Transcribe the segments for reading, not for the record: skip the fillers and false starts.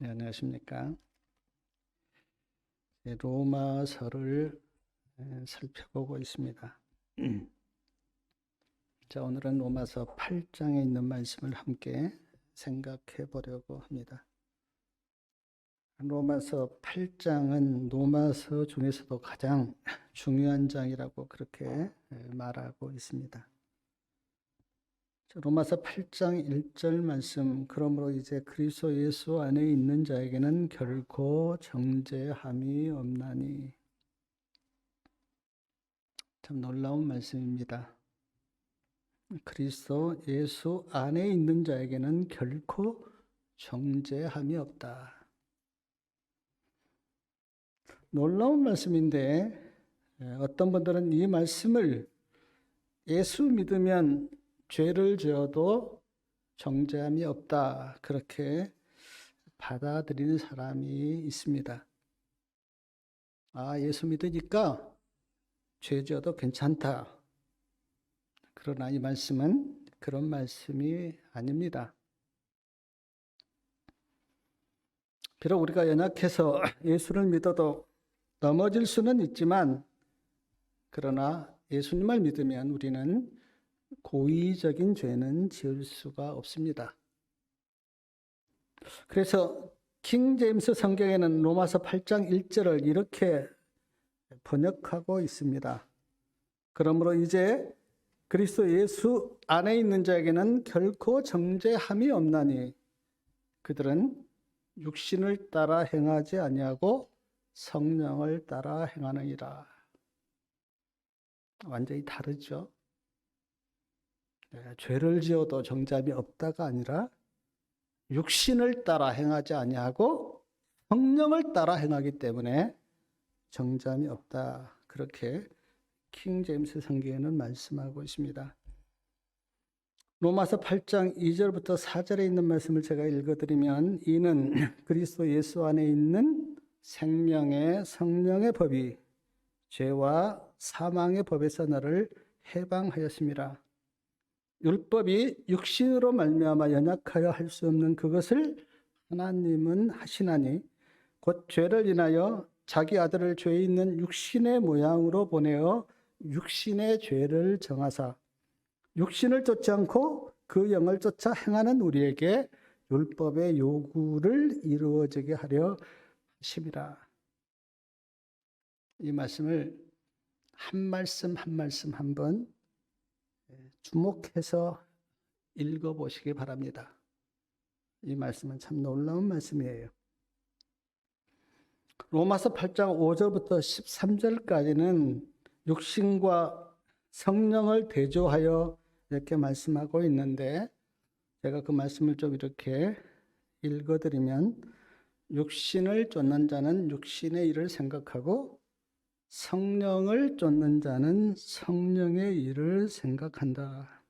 네, 안녕하십니까. 로마서를 살펴보고 있습니다. 자, 오늘은 로마서 8장에 있는 말씀을 함께 생각해 보려고 합니다. 로마서 8장은 로마서 중에서도 가장 중요한 장이라고 그렇게 말하고 있습니다. 로마서 8장 1절 말씀, 그러므로 이제 그리스도 예수 안에 있는 자에게는 결코 정죄함이 없나니. 참 놀라운 말씀입니다. 그리스도 예수 안에 있는 자에게는 결코 정죄함이 없다. 놀라운 말씀인데 어떤 분들은 이 말씀을 예수 믿으면 죄를 지어도 정죄함이 없다, 그렇게 받아들이는 사람이 있습니다. 예수 믿으니까 죄 지어도 괜찮다. 그러나 이 말씀은 그런 말씀이 아닙니다. 비록 우리가 연약해서 예수를 믿어도 넘어질 수는 있지만, 그러나 예수님을 믿으면 우리는 고의적인 죄는 지을 수가 없습니다. 그래서 킹 제임스 성경에는 로마서 8장 1절을 이렇게 번역하고 있습니다. 그러므로 이제 그리스도 예수 안에 있는 자에게는 결코 정죄함이 없나니 그들은 육신을 따라 행하지 아니하고 성령을 따라 행하느니라. 완전히 다르죠. 죄를 지어도 정죄함이 없다가 아니라 육신을 따라 행하지 아니하고 성령을 따라 행하기 때문에 정죄함이 없다. 그렇게 킹 제임스 성경에는 말씀하고 있습니다. 로마서 8장 2절부터 4절에 있는 말씀을 제가 읽어드리면, 이는 그리스도 예수 안에 있는 생명의 성령의 법이 죄와 사망의 법에서 너를 해방하였습니다. 율법이 육신으로 말미암아 연약하여 할 수 없는 그것을 하나님은 하시나니 곧 죄를 인하여 자기 아들을 죄 있는 육신의 모양으로 보내어 육신의 죄를 정하사 육신을 쫓지 않고 그 영을 쫓아 행하는 우리에게 율법의 요구를 이루어지게 하려 하심이라. 이 말씀을 한 말씀 한 말씀 한번 주목해서 읽어보시기 바랍니다. 이 말씀은 참 놀라운 말씀이에요. 로마서 8장 5절부터 13절까지는 육신과 성령을 대조하여 이렇게 말씀하고 있는데, 제가 그 말씀을 좀 이렇게 읽어드리면, 육신을 쫓는 자는 육신의 일을 생각하고 성령을 쫓는 자는 성령의 일을 생각한다.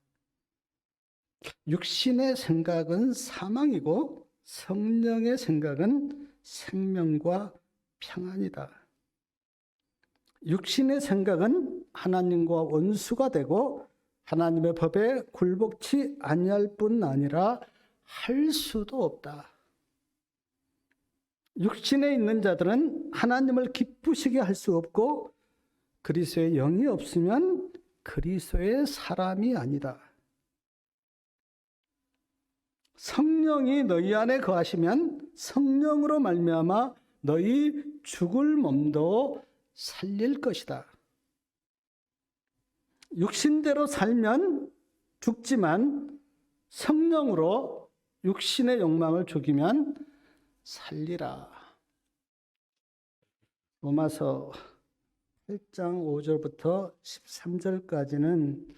육신의 생각은 사망이고 성령의 생각은 생명과 평안이다. 육신의 생각은 하나님과 원수가 되고 하나님의 법에 굴복치 아니할 뿐 아니라 할 수도 없다. 육신에 있는 자들은 하나님을 기쁘시게 할 수 없고 그리스도의 영이 없으면 그리스도의 사람이 아니다. 성령이 너희 안에 거하시면 성령으로 말미암아 너희 죽을 몸도 살릴 것이다. 육신대로 살면 죽지만 성령으로 육신의 욕망을 죽이면 살리라. 로마서 8장 5절부터 13절까지는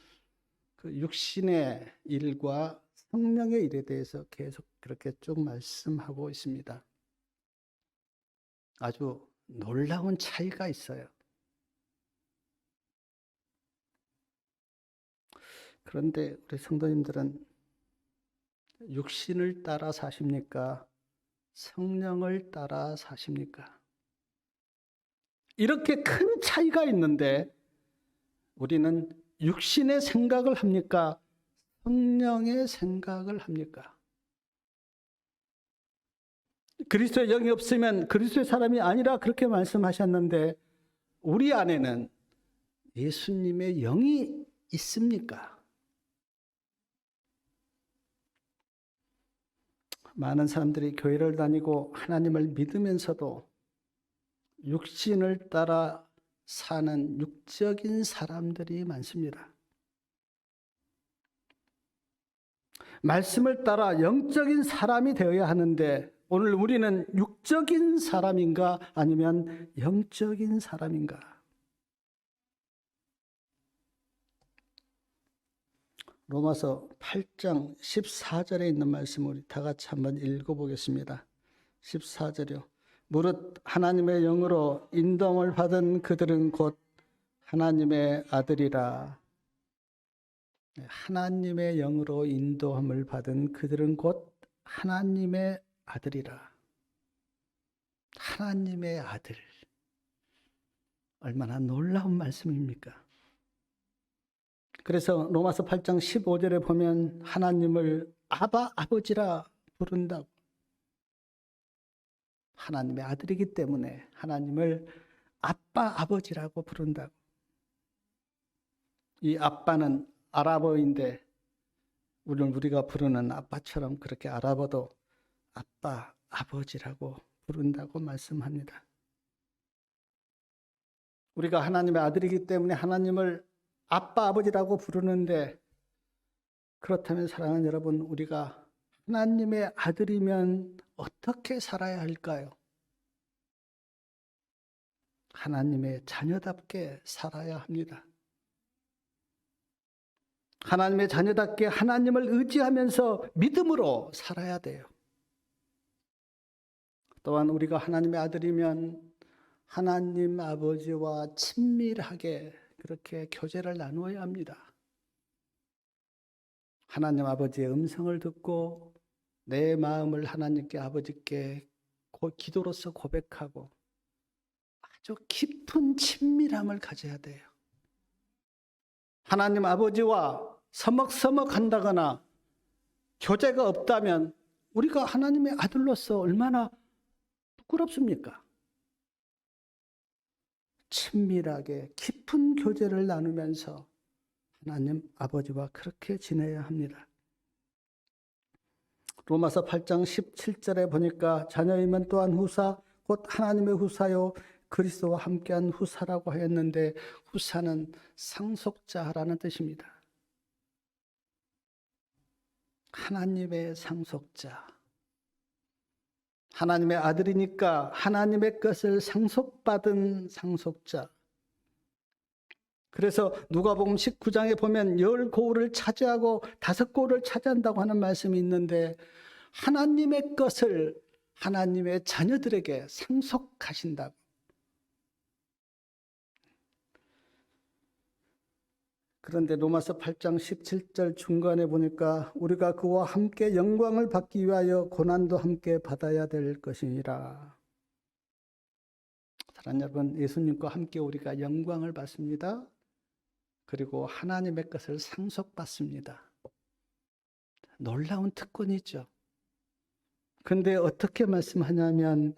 그 육신의 일과 성령의 일에 대해서 계속 그렇게 쭉 말씀하고 있습니다. 아주 놀라운 차이가 있어요. 그런데 우리 성도님들은 육신을 따라 사십니까? 성령을 따라 사십니까? 이렇게 큰 차이가 있는데 우리는 육신의 생각을 합니까? 성령의 생각을 합니까? 그리스도의 영이 없으면 그리스도의 사람이 아니라 그렇게 말씀하셨는데 우리 안에는 예수님의 영이 있습니까? 많은 사람들이 교회를 다니고 하나님을 믿으면서도 육신을 따라 사는 육적인 사람들이 많습니다. 말씀을 따라 영적인 사람이 되어야 하는데 오늘 우리는 육적인 사람인가 아니면 영적인 사람인가? 로마서 8장 14절에 있는 말씀 우리 다 같이 한번 읽어보겠습니다. 14절이요. 무릇 하나님의 영으로 인도함을 받은 그들은 곧 하나님의 아들이라. 하나님의 영으로 인도함을 받은 그들은 곧 하나님의 아들이라. 하나님의 아들. 얼마나 놀라운 말씀입니까? 그래서 로마서 8장 15절에 보면 하나님을 아바 아버지라 부른다고. 하나님의 아들이기 때문에 하나님을 아빠 아버지라고 부른다고. 이 아빠는 아랍어인데 우리가 부르는 아빠처럼 그렇게 아랍어도 아빠 아버지라고 부른다고 말씀합니다. 우리가 하나님의 아들이기 때문에 하나님을 아빠 아버지라고 부르는데 그렇다면 사랑하는 여러분, 우리가 하나님의 아들이면 어떻게 살아야 할까요? 하나님의 자녀답게 살아야 합니다. 하나님의 자녀답게 하나님을 의지하면서 믿음으로 살아야 돼요. 또한 우리가 하나님의 아들이면 하나님 아버지와 친밀하게 그렇게 교제를 나누어야 합니다. 하나님 아버지의 음성을 듣고 내 마음을 하나님께 아버지께 기도로서 고백하고 아주 깊은 친밀함을 가져야 돼요. 하나님 아버지와 서먹서먹한다거나 교제가 없다면 우리가 하나님의 아들로서 얼마나 부끄럽습니까? 친밀하게 깊은 교제를 나누면서 하나님 아버지와 그렇게 지내야 합니다. 로마서 8장 17절에 보니까 자녀이면 또한 후사 곧 하나님의 후사요 그리스도와 함께한 후사라고 하였는데 후사는 상속자라는 뜻입니다. 하나님의 상속자. 하나님의 아들이니까 하나님의 것을 상속받은 상속자. 그래서 누가복음 19장에 보면 10고울을 차지하고 5고울을 차지한다고 하는 말씀이 있는데 하나님의 것을 하나님의 자녀들에게 상속하신다고. 그런데 로마서 8장 17절 중간에 보니까 우리가 그와 함께 영광을 받기 위하여 고난도 함께 받아야 될 것이니라. 사랑하는 여러분, 예수님과 함께 우리가 영광을 받습니다. 그리고 하나님의 것을 상속받습니다. 놀라운 특권이죠. 그런데 어떻게 말씀하냐면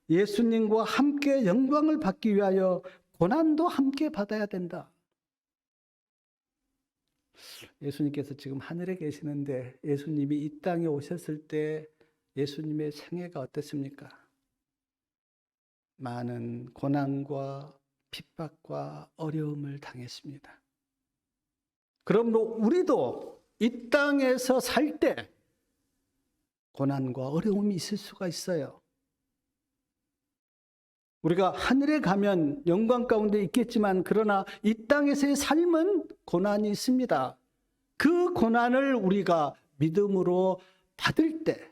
예수님과 함께 영광을 받기 위하여 고난도 함께 받아야 된다. 예수님께서 지금 하늘에 계시는데 예수님이 이 땅에 오셨을 때 예수님의 생애가 어땠습니까? 많은 고난과 핍박과 어려움을 당했습니다. 그러므로 우리도 이 땅에서 살 때 고난과 어려움이 있을 수가 있어요. 우리가 하늘에 가면 영광 가운데 있겠지만 그러나 이 땅에서의 삶은 고난이 있습니다. 그 고난을 우리가 믿음으로 받을 때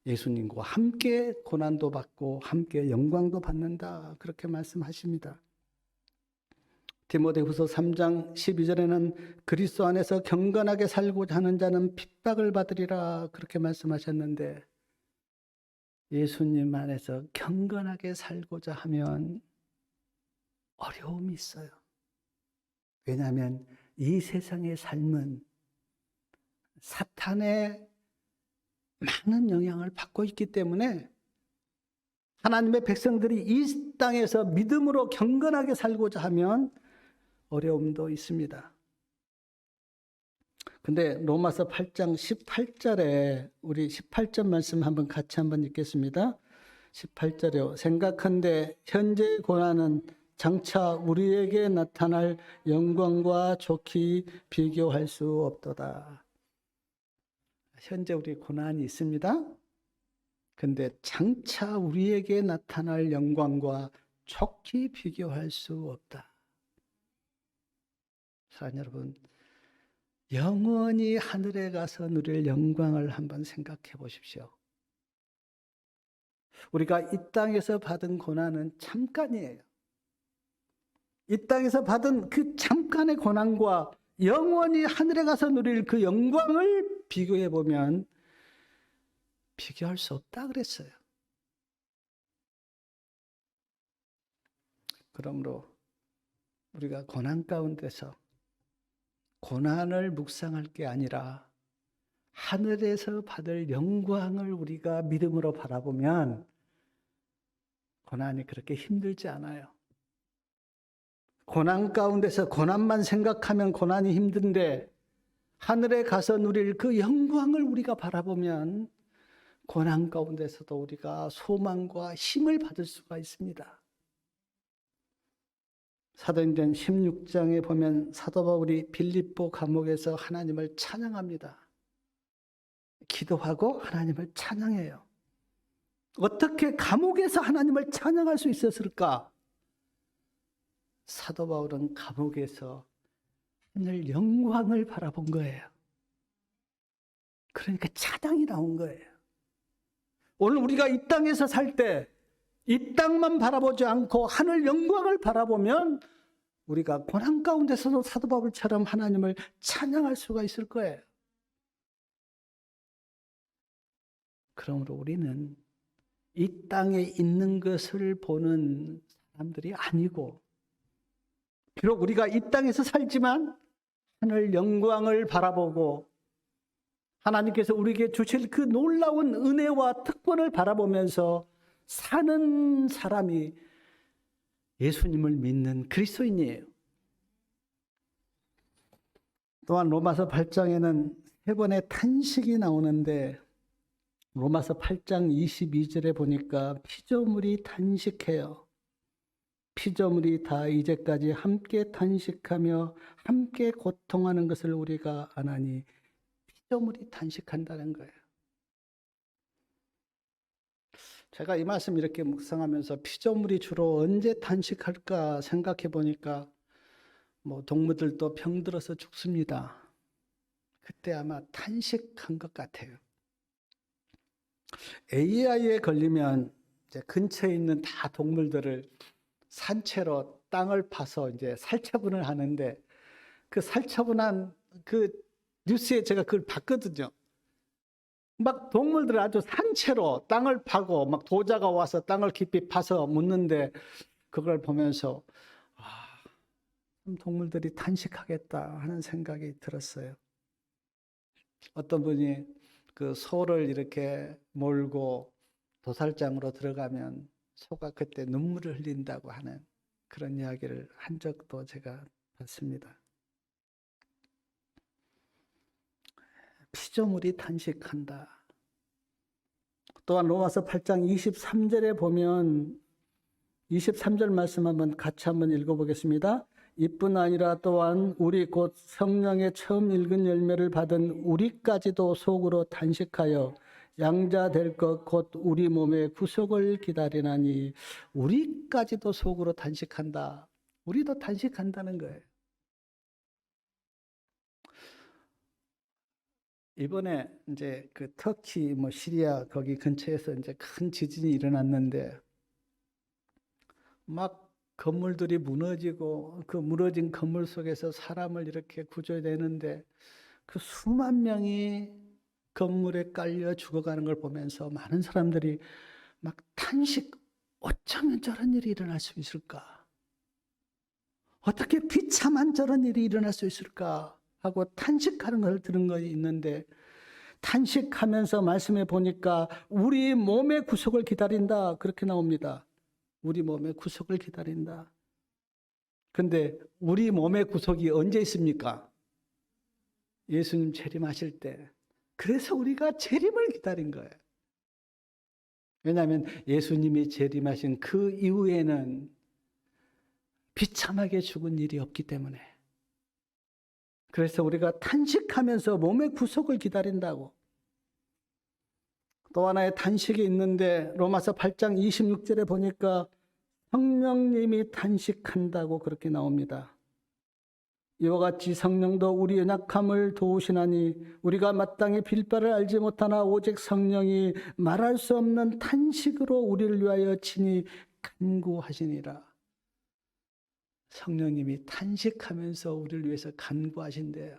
예수님과 함께 고난도 받고 함께 영광도 받는다. 그렇게 말씀하십니다. 디모데후서 3장 12절에는 그리스도 안에서 경건하게 살고자 하는 자는 핍박을 받으리라. 그렇게 말씀하셨는데 예수님 안에서 경건하게 살고자 하면 어려움이 있어요. 왜냐하면 이 세상의 삶은 사탄의 많은 영향을 받고 있기 때문에 하나님의 백성들이 이 땅에서 믿음으로 경건하게 살고자 하면 어려움도 있습니다. 근데 로마서 8장 18절에 우리 18절 말씀 같이 한번 읽겠습니다. 18절에요. 생각한데 현재의 고난은 장차 우리에게 나타날 영광과 좋게 비교할 수 없도다. 현재 우리 고난이 있습니다. 근데 장차 우리에게 나타날 영광과 좋게 비교할 수 없다. 사랑하는 여러분, 영원히 하늘에 가서 누릴 영광을 한번 생각해 보십시오. 우리가 이 땅에서 받은 고난은 잠깐이에요. 이 땅에서 받은 그 잠깐의 고난과 영원히 하늘에 가서 누릴 그 영광을 비교해 보면 비교할 수 없다 그랬어요. 그러므로 우리가 고난 가운데서 고난을 묵상할 게 아니라 하늘에서 받을 영광을 우리가 믿음으로 바라보면 고난이 그렇게 힘들지 않아요. 고난 가운데서 고난만 생각하면 고난이 힘든데 하늘에 가서 누릴 그 영광을 우리가 바라보면 고난 가운데서도 우리가 소망과 힘을 받을 수가 있습니다. 사도행전 16장에 보면 사도 바울이 빌립보 감옥에서 하나님을 찬양합니다. 기도하고 하나님을 찬양해요. 어떻게 감옥에서 하나님을 찬양할 수 있었을까? 사도 바울은 감옥에서 하늘 영광을 바라본 거예요. 그러니까 찬양이 나온 거예요. 오늘 우리가 이 땅에서 살 때 이 땅만 바라보지 않고 하늘 영광을 바라보면 우리가 고난 가운데서도 사도 바울처럼 하나님을 찬양할 수가 있을 거예요. 그러므로 우리는 이 땅에 있는 것을 보는 사람들이 아니고 비록 우리가 이 땅에서 살지만 하늘 영광을 바라보고 하나님께서 우리에게 주실 그 놀라운 은혜와 특권을 바라보면서 사는 사람이 예수님을 믿는 그리스도인이에요. 또한 로마서 8장에는 세 번의 탄식이 나오는데 로마서 8장 22절에 보니까 피조물이 탄식해요. 피조물이 다 이제까지 함께 탄식하며 함께 고통하는 것을 우리가 아나니 피조물이 탄식한다는 거예요. 제가 이 말씀 이렇게 묵상하면서 피조물이 주로 언제 탄식할까 생각해 보니까 동물들도 병들어서 죽습니다. 그때 아마 탄식한 것 같아요. AI에 걸리면 이제 근처에 있는 다 동물들을 산채로 땅을 파서 이제 살처분을 하는데 그 살처분한 그 뉴스에 제가 그걸 봤거든요. 막 동물들 아주 산채로 땅을 파고 막 도자가 와서 땅을 깊이 파서 묻는데 그걸 보면서 동물들이 탄식하겠다 하는 생각이 들었어요. 어떤 분이 그 소를 이렇게 몰고 도살장으로 들어가면 소가 그때 눈물을 흘린다고 하는 그런 이야기를 한 적도 제가 봤습니다. 피조물이 탄식한다. 또한 로마서 8장 23절에 보면 23절 말씀 같이 한번 읽어보겠습니다. 이뿐 아니라 또한 우리 곧 성령의 처음 읽은 열매를 받은 우리까지도 속으로 탄식하여 양자 될 것 곧 우리 몸의 구속을 기다리나니 우리까지도 속으로 탄식한다. 우리도 탄식한다는 거예요. 이번에 이제 그 터키 시리아 거기 근처에서 이제 큰 지진이 일어났는데 막 건물들이 무너지고 그 무너진 건물 속에서 사람을 이렇게 구조되는데 그 수만 명이 건물에 깔려 죽어가는 걸 보면서 많은 사람들이 막 탄식, 어쩌면 저런 일이 일어날 수 있을까? 어떻게 비참한 저런 일이 일어날 수 있을까? 하고 탄식하는 걸 들은 것이 있는데 탄식하면서 말씀해 보니까 우리 몸의 구속을 기다린다. 그렇게 나옵니다. 우리 몸의 구속을 기다린다. 근데 우리 몸의 구속이 언제 있습니까? 예수님 재림하실 때. 그래서 우리가 재림을 기다린 거예요. 왜냐하면 예수님이 재림하신 그 이후에는 비참하게 죽은 일이 없기 때문에. 그래서 우리가 탄식하면서 몸의 구속을 기다린다고. 또 하나의 탄식이 있는데 로마서 8장 26절에 보니까 성령님이 탄식한다고 그렇게 나옵니다. 이와 같이 성령도 우리 연약함을 도우시나니 우리가 마땅히 빌 바를 알지 못하나 오직 성령이 말할 수 없는 탄식으로 우리를 위하여 친히 간구하시니라. 성령님이 탄식하면서 우리를 위해서 간구하신대요.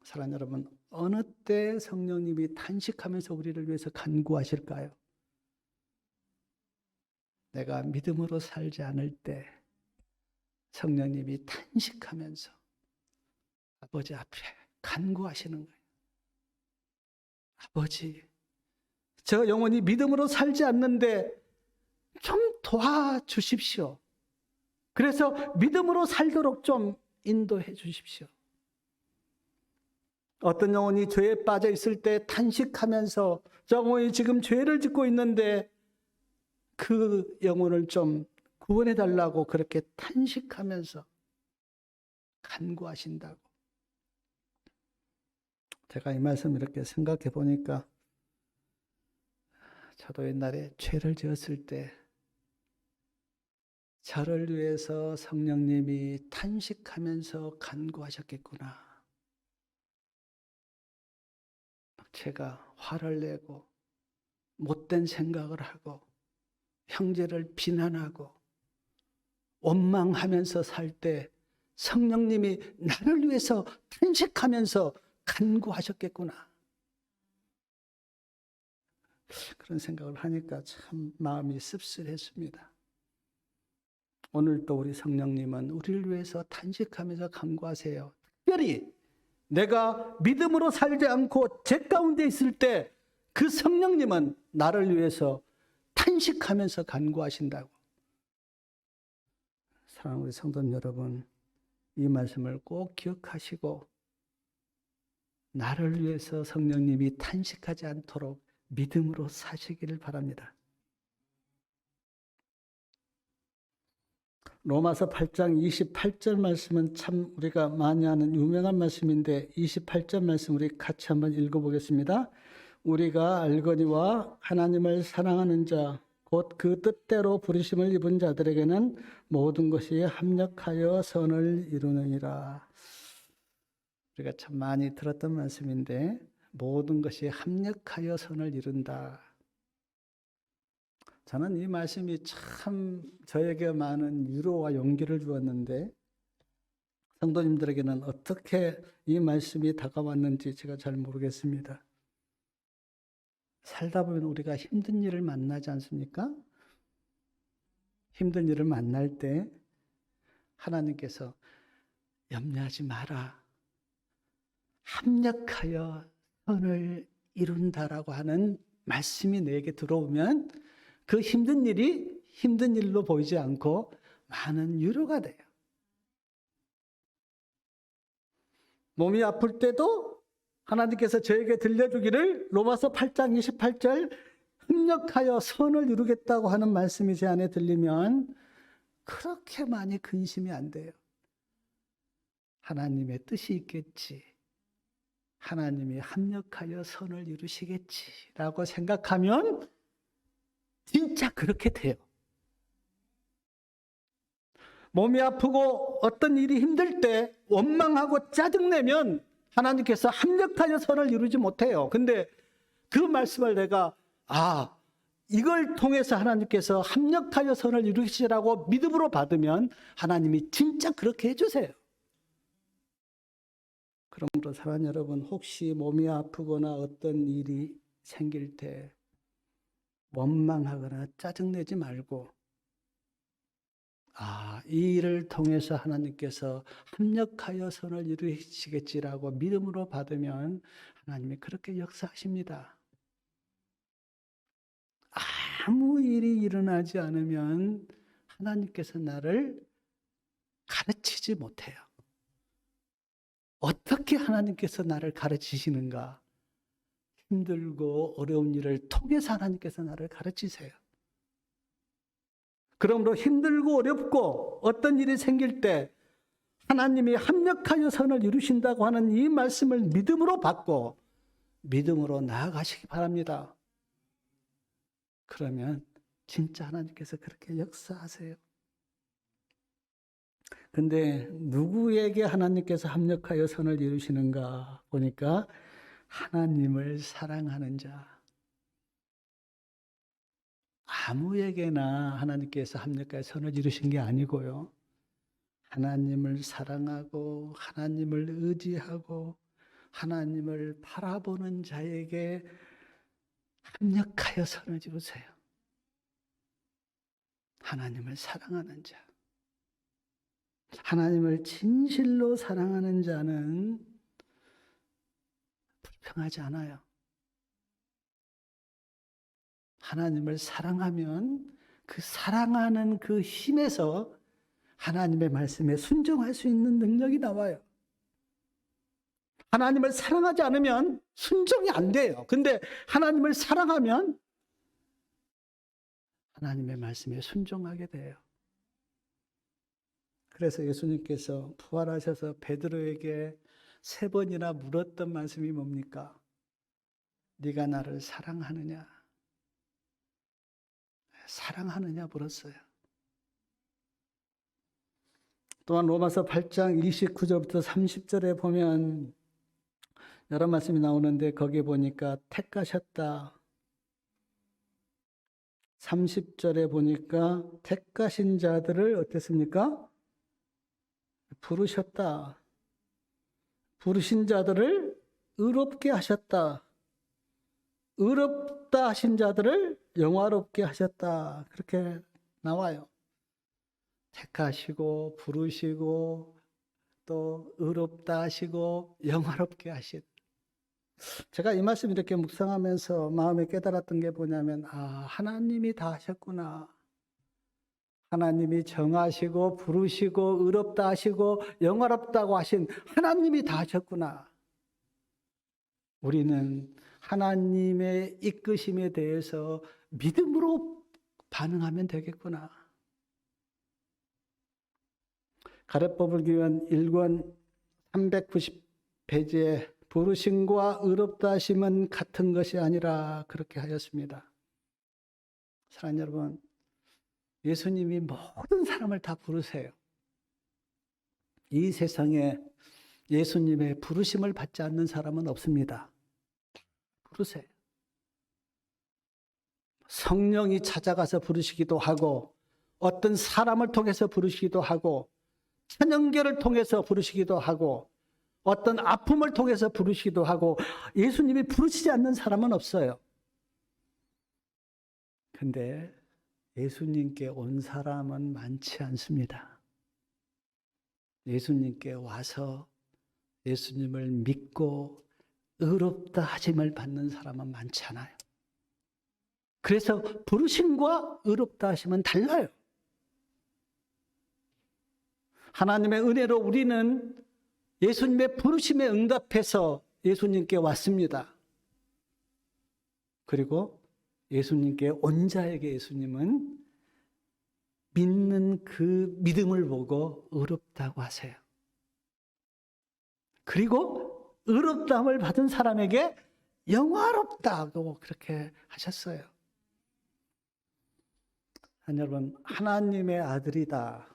사랑하는 여러분, 어느 때 성령님이 탄식하면서 우리를 위해서 간구하실까요? 내가 믿음으로 살지 않을 때 성령님이 탄식하면서 아버지 앞에 간구하시는 거예요. 아버지, 저 영혼이 믿음으로 살지 않는데 좀 도와주십시오. 그래서 믿음으로 살도록 좀 인도해 주십시오. 어떤 영혼이 죄에 빠져 있을 때 탄식하면서 저 영혼이 지금 죄를 짓고 있는데 그 영혼을 좀 구원해 달라고 그렇게 탄식하면서 간구하신다고. 제가 이 말씀 이렇게 생각해 보니까 저도 옛날에 죄를 지었을 때 저를 위해서 성령님이 탄식하면서 간구하셨겠구나. 제가 화를 내고 못된 생각을 하고 형제를 비난하고 원망하면서 살 때 성령님이 나를 위해서 탄식하면서 간구하셨겠구나. 그런 생각을 하니까 참 마음이 씁쓸했습니다. 오늘도 우리 성령님은 우리를 위해서 탄식하면서 간구하세요. 특별히 내가 믿음으로 살지 않고 죄 가운데 있을 때 그 성령님은 나를 위해서 탄식하면서 간구하신다고. 사랑하는 우리 성도 여러분, 이 말씀을 꼭 기억하시고 나를 위해서 성령님이 탄식하지 않도록 믿음으로 사시기를 바랍니다. 로마서 8장 28절 말씀은 참 우리가 많이 아는 유명한 말씀인데 28절 말씀 우리 같이 한번 읽어보겠습니다. 우리가 알거니와 하나님을 사랑하는 자 곧 그 뜻대로 부르심을 입은 자들에게는 모든 것이 합력하여 선을 이루느니라. 우리가 참 많이 들었던 말씀인데 모든 것이 합력하여 선을 이룬다. 저는 이 말씀이 참 저에게 많은 위로와 용기를 주었는데 성도님들에게는 어떻게 이 말씀이 다가왔는지 제가 잘 모르겠습니다. 살다 보면 우리가 힘든 일을 만나지 않습니까? 힘든 일을 만날 때 하나님께서 염려하지 마라. 합력하여 선을 이룬다라고 하는 말씀이 내게 들어오면 그 힘든 일이 힘든 일로 보이지 않고 많은 위로가 돼요. 몸이 아플 때도 하나님께서 저에게 들려주기를 로마서 8장 28절 합력하여 선을 이루겠다고 하는 말씀이 제 안에 들리면 그렇게 많이 근심이 안 돼요. 하나님의 뜻이 있겠지. 하나님이 합력하여 선을 이루시겠지라고 생각하면 진짜 그렇게 돼요. 몸이 아프고 어떤 일이 힘들 때 원망하고 짜증내면 하나님께서 합력하여 선을 이루지 못해요. 근데 그 말씀을 내가 이걸 통해서 하나님께서 합력하여 선을 이루시라고 믿음으로 받으면 하나님이 진짜 그렇게 해주세요. 그러므로 사랑하는 여러분, 혹시 몸이 아프거나 어떤 일이 생길 때 원망하거나 짜증내지 말고 이 일을 통해서 하나님께서 합력하여 선을 이루시겠지라고 믿음으로 받으면 하나님이 그렇게 역사하십니다. 아무 일이 일어나지 않으면 하나님께서 나를 가르치지 못해요. 어떻게 하나님께서 나를 가르치시는가? 힘들고 어려운 일을 통해서 하나님께서 나를 가르치세요. 그러므로 힘들고 어렵고 어떤 일이 생길 때 하나님이 합력하여 선을 이루신다고 하는 이 말씀을 믿음으로 받고 믿음으로 나아가시기 바랍니다. 그러면 진짜 하나님께서 그렇게 역사하세요. 근데 누구에게 하나님께서 합력하여 선을 이루시는가 보니까 하나님을 사랑하는 자. 아무에게나 하나님께서 합력하여 선을 이루신 게 아니고요. 하나님을 사랑하고 하나님을 의지하고 하나님을 바라보는 자에게 합력하여 선을 이루세요. 하나님을 사랑하는 자. 하나님을 진실로 사랑하는 자는 불평하지 않아요. 하나님을 사랑하면 그 사랑하는 그 힘에서 하나님의 말씀에 순종할 수 있는 능력이 나와요. 하나님을 사랑하지 않으면 순종이 안 돼요. 근데 하나님을 사랑하면 하나님의 말씀에 순종하게 돼요. 그래서 예수님께서 부활하셔서 베드로에게 3번이나 물었던 말씀이 뭡니까? 네가 나를 사랑하느냐? 사랑하느냐 물었어요. 또한 로마서 8장 29절부터 30절에 보면 여러 말씀이 나오는데 거기에 보니까 택하셨다. 30절에 보니까 택하신 자들을 어땠습니까? 부르셨다. 부르신 자들을 의롭게 하셨다. 의롭다 하신 자들을 영화롭게 하셨다. 그렇게 나와요. 택하시고 부르시고 또 의롭다 하시고 영화롭게 하신. 제가 이 말씀 이렇게 묵상하면서 마음에 깨달았던 게 뭐냐면 하나님이 다 하셨구나. 하나님이 정하시고 부르시고 의롭다 하시고 영화롭다고 하신 하나님이 다 하셨구나. 우리는 하나님의 이끄심에 대해서 믿음으로 반응하면 되겠구나. 가래법을 기원 1권 390페이지에 부르심과 의롭다 하심은 같은 것이 아니라 그렇게 하였습니다. 사랑하는 여러분, 예수님이 모든 사람을 다 부르세요. 이 세상에 예수님의 부르심을 받지 않는 사람은 없습니다. 부르세요. 성령이 찾아가서 부르시기도 하고 어떤 사람을 통해서 부르시기도 하고 찬양교를 통해서 부르시기도 하고 어떤 아픔을 통해서 부르시기도 하고 예수님이 부르시지 않는 사람은 없어요. 근데 예수님께 온 사람은 많지 않습니다. 예수님께 와서 예수님을 믿고 의롭다 하심을 받는 사람은 많지 않아요. 그래서 부르심과 의롭다 하심은 달라요. 하나님의 은혜로 우리는 예수님의 부르심에 응답해서 예수님께 왔습니다. 그리고 예수님께 온 자에게 예수님은 믿는 그 믿음을 보고 의롭다고 하세요. 그리고 의롭다함을 받은 사람에게 영화롭다고 그렇게 하셨어요. 여러분, 하나님의 아들이다.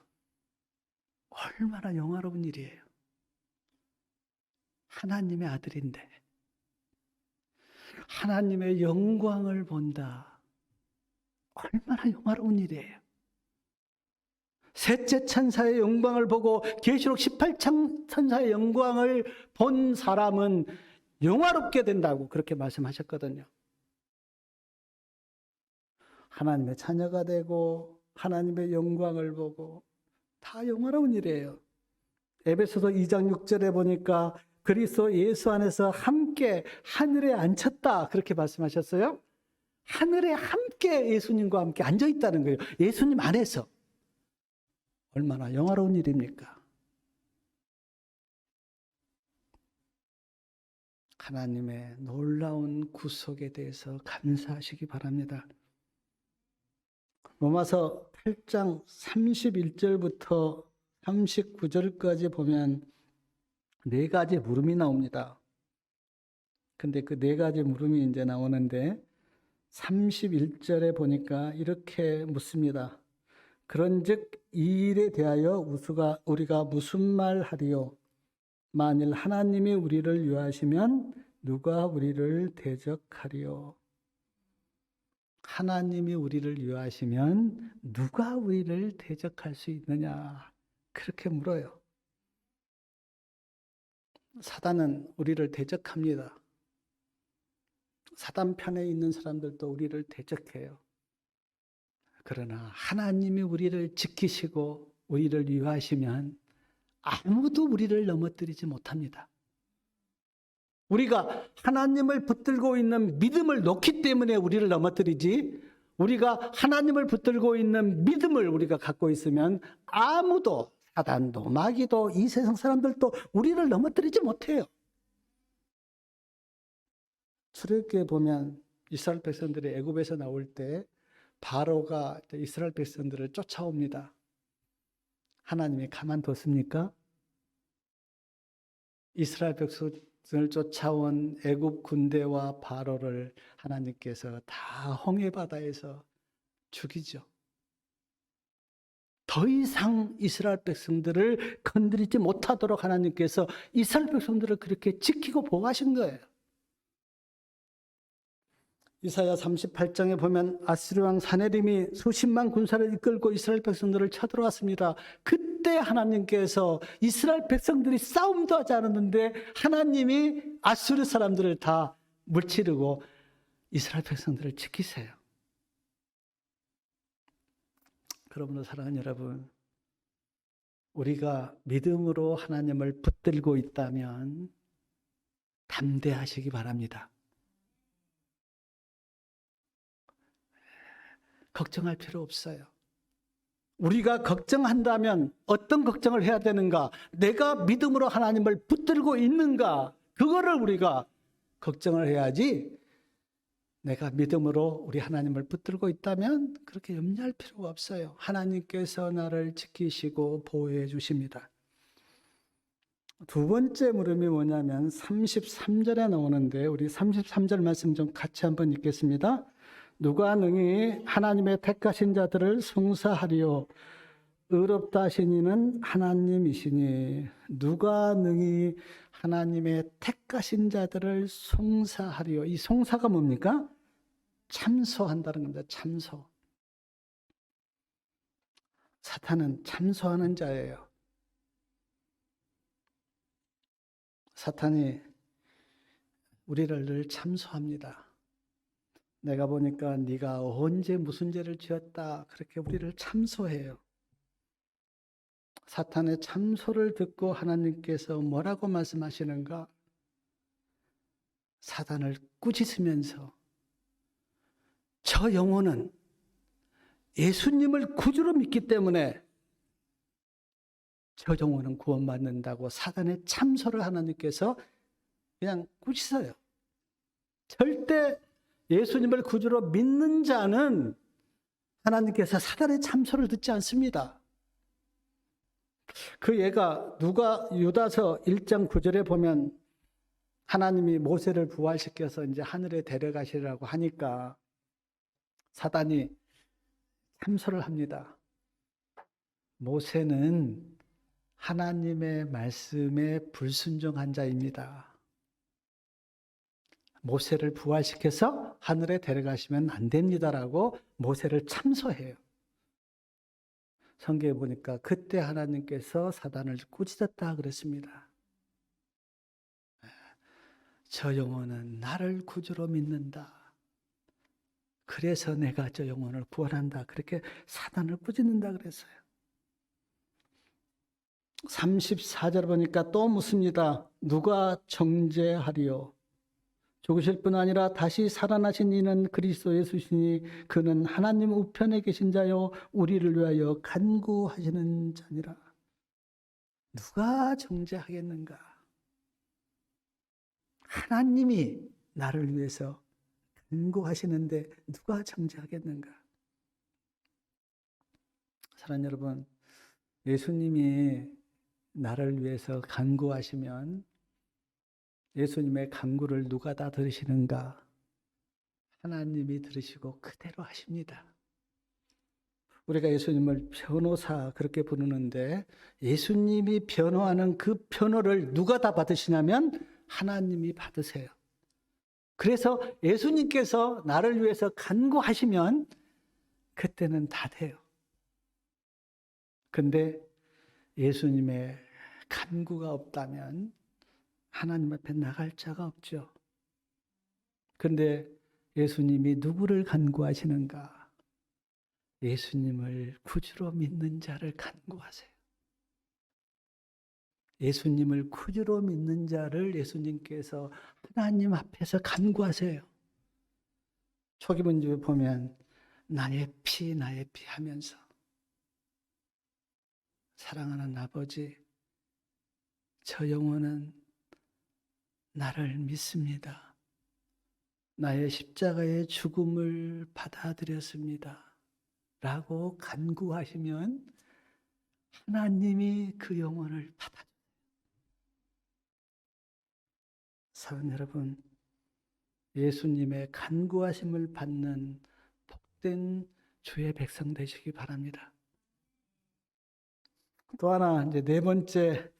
얼마나 영화로운 일이에요. 하나님의 아들인데 하나님의 영광을 본다. 얼마나 영화로운 일이에요. 셋째 천사의 영광을 보고 계시록 18장 천사의 영광을 본 사람은 영화롭게 된다고 그렇게 말씀하셨거든요. 하나님의 자녀가 되고 하나님의 영광을 보고 다 영화로운 일이에요. 에베소서 2장 6절에 보니까 그리스도 예수 안에서 함께 하늘에 앉혔다 그렇게 말씀하셨어요. 하늘에 함께 예수님과 함께 앉아 있다는 거예요. 예수님 안에서. 얼마나 영화로운 일입니까? 하나님의 놀라운 구속에 대해서 감사하시기 바랍니다. 로마서 8장 31절부터 39절까지 보면 네 가지 물음이 나옵니다. 근데 그 네 가지 물음이 이제 나오는데 31절에 보니까 이렇게 묻습니다. 그런즉 이 일에 대하여 우리가 무슨 말 하리요? 만일 하나님이 우리를 위하시면 누가 우리를 대적하리요? 하나님이 우리를 위하시면 누가 우리를 대적할 수 있느냐? 그렇게 물어요. 사단은 우리를 대적합니다. 사단 편에 있는 사람들도 우리를 대적해요. 그러나 하나님이 우리를 지키시고 우리를 위하시면 아무도 우리를 넘어뜨리지 못합니다. 우리가 하나님을 붙들고 있는 믿음을 놓기 때문에 우리를 넘어뜨리지, 우리가 하나님을 붙들고 있는 믿음을 우리가 갖고 있으면 아무도, 사단도 마귀도 이 세상 사람들도 우리를 넘어뜨리지 못해요. 출애굽기에 보면 이스라엘 백성들이 애굽에서 나올 때 바로가 이스라엘 백성들을 쫓아옵니다. 하나님이 가만뒀습니까? 이스라엘 백성을 쫓아온 애굽 군대와 바로를 하나님께서 다 홍해 바다에서 죽이죠. 더 이상 이스라엘 백성들을 건드리지 못하도록 하나님께서 이스라엘 백성들을 그렇게 지키고 보호하신 거예요. 이사야 38장에 보면 아스르 왕 사네림이 수십만 군사를 이끌고 이스라엘 백성들을 쳐들어왔습니다. 그때 하나님께서 이스라엘 백성들이 싸움도 하지 않았는데 하나님이 아스르 사람들을 다 물치르고 이스라엘 백성들을 지키세요. 그러므로 사랑하는 여러분, 우리가 믿음으로 하나님을 붙들고 있다면 담대하시기 바랍니다. 걱정할 필요 없어요. 우리가 걱정한다면 어떤 걱정을 해야 되는가? 내가 믿음으로 하나님을 붙들고 있는가? 그거를 우리가 걱정을 해야지, 내가 믿음으로 우리 하나님을 붙들고 있다면 그렇게 염려할 필요가 없어요. 하나님께서 나를 지키시고 보호해 주십니다. 두 번째 물음이 뭐냐면 33절에 나오는데 우리 33절 말씀 좀 같이 한번 읽겠습니다. 누가 능히 하나님의 택하신 자들을 송사하리요? 의롭다 하신 이는 하나님이시니. 누가 능히 하나님의 택하신 자들을 송사하리요? 이 송사가 뭡니까? 참소한다는 겁니다. 참소. 사탄은 참소하는 자예요. 사탄이 우리를 늘 참소합니다. 내가 보니까 네가 언제 무슨 죄를 지었다, 그렇게 우리를 참소해요. 사탄의 참소를 듣고 하나님께서 뭐라고 말씀하시는가? 사탄을 꾸짖으면서 저 영혼은 예수님을 구주로 믿기 때문에 저 영혼은 구원받는다고 사탄의 참소를 하나님께서 그냥 꾸짖어요. 절대 예수님을 구주로 믿는 자는 하나님께서 사탄의 참소를 듣지 않습니다. 그 예가 유다서 1장 9절에 보면 하나님이 모세를 부활시켜서 이제 하늘에 데려가시라고 하니까 사단이 참소를 합니다. 모세는 하나님의 말씀에 불순종한 자입니다. 모세를 부활시켜서 하늘에 데려가시면 안 됩니다라고 모세를 참소해요. 성경에 보니까 그때 하나님께서 사단을 꾸짖었다 그랬습니다. 저 영혼은 나를 구주로 믿는다. 그래서 내가 저 영혼을 구원한다. 그렇게 사단을 꾸짖는다 그랬어요. 34절 보니까 또 묻습니다. 누가 정죄하리요? 죽으실 뿐 아니라 다시 살아나신 이는 그리스도 예수시니 그는 하나님 우편에 계신 자요 우리를 위하여 간구하시는 자니라. 누가 정죄하겠는가? 하나님이 나를 위해서 간구하시는데 누가 정죄하겠는가? 사랑하는 여러분, 예수님이 나를 위해서 간구하시면 예수님의 간구를 누가 다 들으시는가? 하나님이 들으시고 그대로 하십니다. 우리가 예수님을 변호사 그렇게 부르는데 예수님이 변호하는 그 변호를 누가 다 받으시냐면 하나님이 받으세요. 그래서 예수님께서 나를 위해서 간구하시면 그때는 다 돼요. 근데 예수님의 간구가 없다면 하나님 앞에 나갈 자가 없죠. 근데 예수님이 누구를 간구하시는가? 예수님을 구주로 믿는 자를 간구하세요. 예수님을 구주로 믿는 자를 예수님께서 하나님 앞에서 간구하세요. 초기 문집에 보면 나의 피 하면서 사랑하는 아버지, 저 영혼은 나를 믿습니다. 나의 십자가의 죽음을 받아들였습니다. 라고 간구하시면 하나님이 그 영혼을 받아줘요. 사랑하는 여러분, 예수님의 간구하심을 받는 복된 주의 백성 되시기 바랍니다. 또 하나 이제 네 번째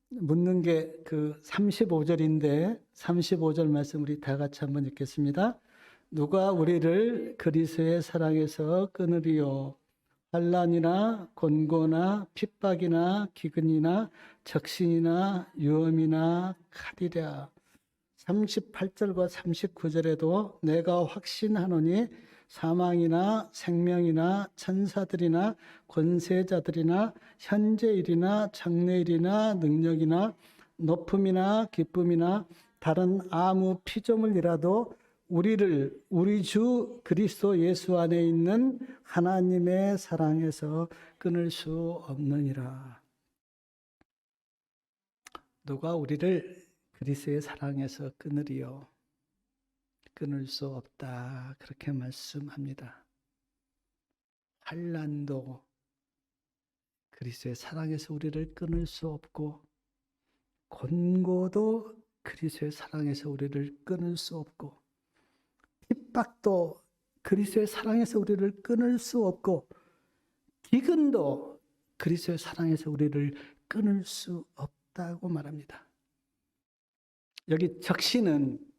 묻는 게 그 35절인데 35절 말씀 우리 다 같이 한번 읽겠습니다. 누가 우리를 그리스도의 사랑에서 끊으리요? 환난이나 곤고나 핍박이나 기근이나 적신이나 유험이나 칼이랴. 38절과 39절에도 내가 확신하노니 사망이나 생명이나 천사들이나 권세자들이나 현재일이나 장래일이나 능력이나 높음이나 기쁨이나 다른 아무 피조물이라도 우리를 우리 주 그리스도 예수 안에 있는 하나님의 사랑에서 끊을 수 없느니라. 누가 우리를 그리스도의 사랑에서 끊으리요? 끊을 수 없다. 그렇게 말씀합니다. 환난도 그리스도의 사랑에서 우리를 끊을 수 없고 곤고도 그리스도의 사랑에서 우리를 끊을 수 없고 핍박도 그리스도의 사랑에서 우리를 끊을 수 없고 기근도 그리스도의 사랑에서 우리를 끊을 수 없다고 말합니다. 여기 적신은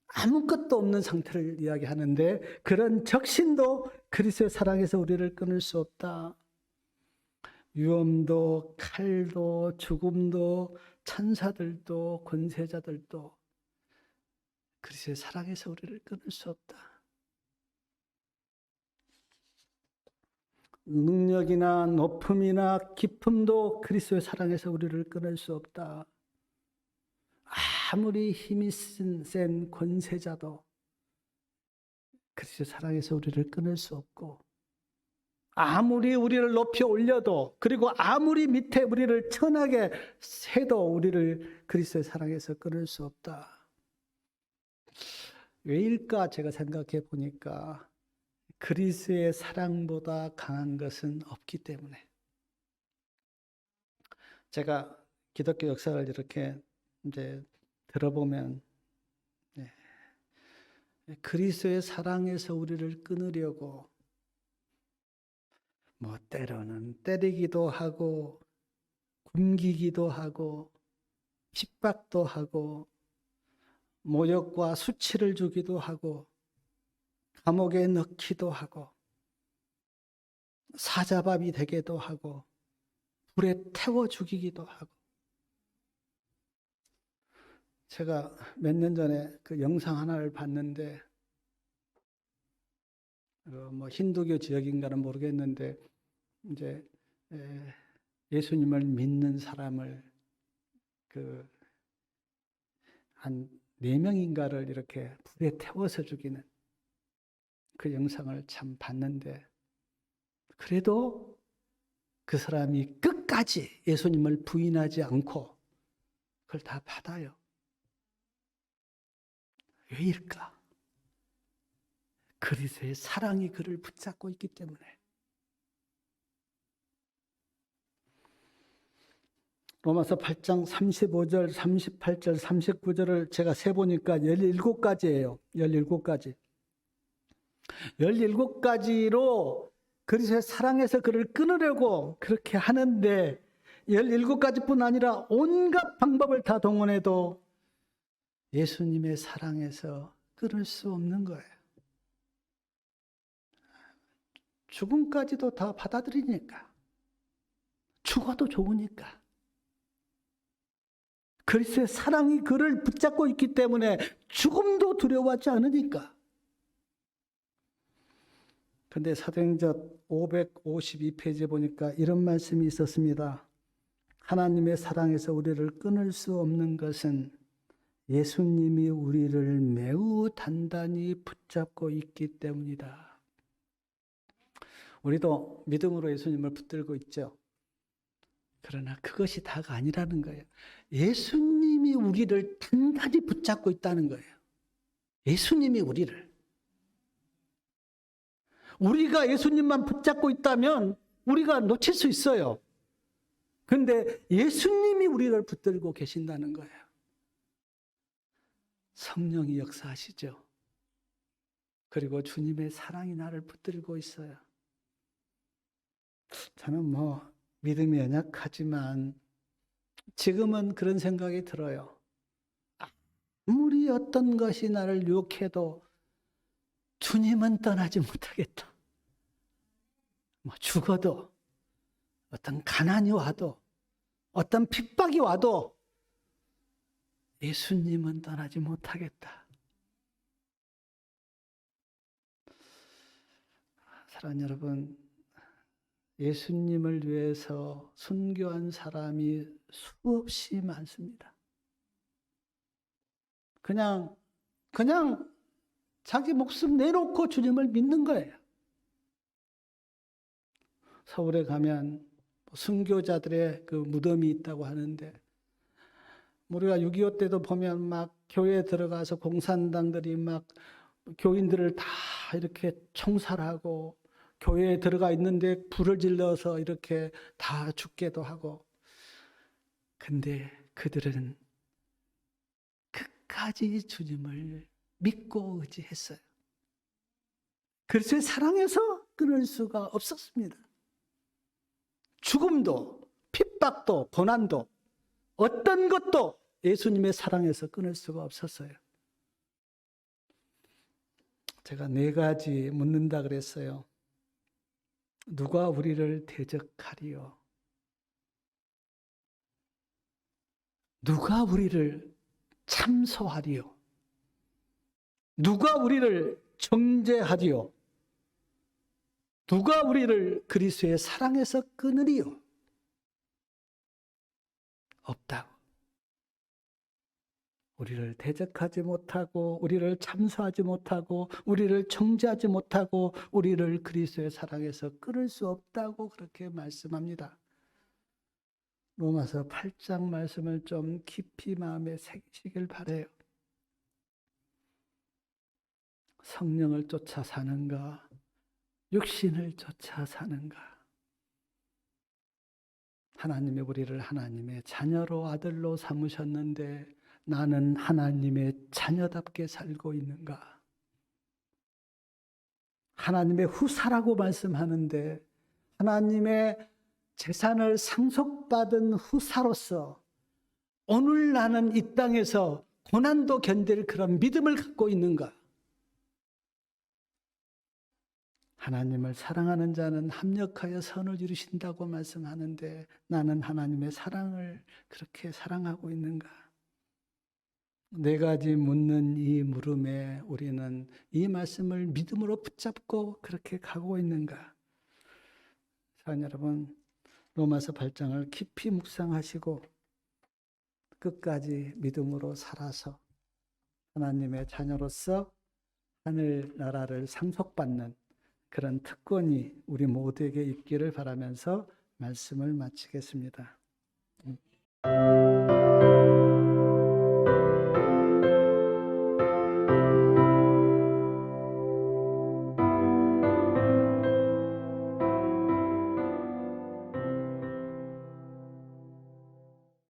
아무것도 없는 상태를 이야기하는데 그런 적신도 그리스도의 사랑에서 우리를 끊을 수 없다. 위험도 칼도 죽음도 천사들도 권세자들도 그리스도의 사랑에서 우리를 끊을 수 없다. 능력이나 높음이나 기쁨도 그리스도의 사랑에서 우리를 끊을 수 없다. 아무리 힘이 센 권세자도 그리스도의 사랑에서 우리를 끊을 수 없고 아무리 우리를 높이 올려도 그리고 아무리 밑에 우리를 천하게 해도 우리를 그리스도의 사랑에서 끊을 수 없다. 왜일까 제가 생각해 보니까 그리스도의 사랑보다 강한 것은 없기 때문에. 제가 기독교 역사를 이렇게 이제 들어보면 그리스도의 사랑에서 우리를 끊으려고 뭐 때로는 때리기도 하고 굶기기도 하고 핍박도 하고 모욕과 수치를 주기도 하고 감옥에 넣기도 하고 사자밥이 되기도 하고 불에 태워 죽이기도 하고. 제가 몇 년 전에 그 영상 하나를 봤는데 뭐 힌두교 지역인가는 모르겠는데 이제 예수님을 믿는 사람을 한 4명인가를 이렇게 불에 태워서 죽이는 그 영상을 참 봤는데, 그래도 그 사람이 끝까지 예수님을 부인하지 않고 그걸 다 받아요. 왜일까? 그리스도의 사랑이 그를 붙잡고 있기 때문에. 로마서 8장 35절, 38절, 39절을 제가 세보니까 17가지예요. 17가지. 17가지로 그리스도의 사랑에서 그를 끊으려고 그렇게 하는데, 17가지뿐 아니라 온갖 방법을 다 동원해도 예수님의 사랑에서 끊을 수 없는 거예요. 죽음까지도 다 받아들이니까. 죽어도 좋으니까. 그리스도의 사랑이 그를 붙잡고 있기 때문에 죽음도 두려워하지 않으니까. 근데 사도행전 552페이지에 보니까 이런 말씀이 있었습니다. 하나님의 사랑에서 우리를 끊을 수 없는 것은 예수님이 우리를 매우 단단히 붙잡고 있기 때문이다. 우리도 믿음으로 예수님을 붙들고 있죠. 그러나 그것이 다가 아니라는 거예요. 예수님이 우리를 단단히 붙잡고 있다는 거예요. 예수님이 우리를. 우리가 예수님만 붙잡고 있다면 우리가 놓칠 수 있어요. 그런데 예수님이 우리를 붙들고 계신다는 거예요. 성령이 역사하시죠. 그리고 주님의 사랑이 나를 붙들고 있어요. 저는 믿음이 연약하지만 지금은 그런 생각이 들어요. 아무리 어떤 것이 나를 유혹해도 주님은 떠나지 못하겠다. 죽어도, 어떤 가난이 와도, 어떤 핍박이 와도 예수님은 떠나지 못하겠다. 사랑하는 여러분, 예수님을 위해서 순교한 사람이 수없이 많습니다. 그냥 자기 목숨 내놓고 주님을 믿는 거예요. 서울에 가면 순교자들의 그 무덤이 있다고 하는데, 우리가 6.25 때도 보면 막 교회에 들어가서 공산당들이 막 교인들을 다 이렇게 총살하고, 교회에 들어가 있는데 불을 질러서 이렇게 다 죽게도 하고. 근데 그들은 끝까지 주님을 믿고 의지했어요. 그리스도의 사랑에서 끊을 수가 없었습니다. 죽음도, 핍박도, 고난도, 어떤 것도 예수님의 사랑에서 끊을 수가 없었어요. 제가 4가지 묻는다 그랬어요. 누가 우리를 대적하리요? 누가 우리를 참소하리요? 누가 우리를 정죄하리요? 누가 우리를 그리스도의 사랑에서 끊으리요? 없다고. 우리를 대적하지 못하고, 우리를 참소하지 못하고, 우리를 정죄하지 못하고, 우리를 그리스도의 사랑에서 끊을 수 없다고 그렇게 말씀합니다. 로마서 8장 말씀을 좀 깊이 마음에 새기시길 바라요. 성령을 쫓아 사는가, 육신을 쫓아 사는가. 하나님이 우리를 하나님의 자녀로, 아들로 삼으셨는데 나는 하나님의 자녀답게 살고 있는가? 하나님의 후사라고 말씀하는데 하나님의 재산을 상속받은 후사로서 오늘 나는 이 땅에서 고난도 견딜 그런 믿음을 갖고 있는가? 하나님을 사랑하는 자는 합력하여 선을 이루신다고 말씀하는데 나는 하나님의 사랑을 그렇게 사랑하고 있는가? 4가지 묻는 이 물음에 우리는 이 말씀을 믿음으로 붙잡고 그렇게 가고 있는가? 사랑하는 여러분, 로마서 8장을 깊이 묵상하시고 끝까지 믿음으로 살아서 하나님의 자녀로서 하늘나라를 상속받는 그런 특권이 우리 모두에게 있기를 바라면서 말씀을 마치겠습니다.